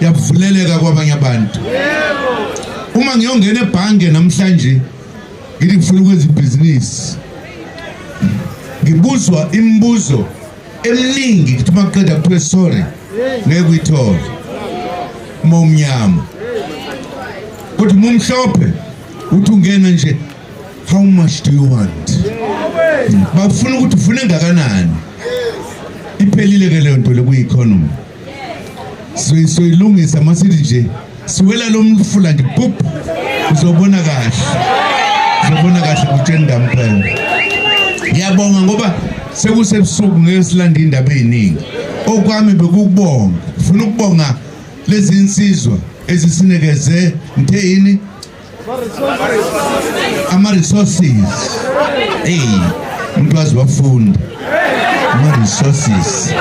yavuleleka kwabanye abantu. Uma ngiyongena ebhange namhlanje ngithi ngifuna ukwenza ibhizinisi, ngibuzwa imibuzo eminingi ngithi maqeda kuthiwe sorry ngeke uyithole uma umnyama. Kodwa uma umhlophe uthi ungena nje, how much do you want? Bafuna ukuthi ufuna engakanani. Iphelile ke leyo nto le kuyi-economy. Soyilungisa masithi nje siwela lo mfula nje phup, uzobona kahle. Uzobona kahle kutsheni ndamphela. Ngiyabonga ngoba sekusebusuku ngeke silande indaba eziningi. Okwami bekukubonga. Ufuna ukubonga lezi insizwa ezisinikeze ntheni ama resources. Umuntu wazi wafunda ama resources.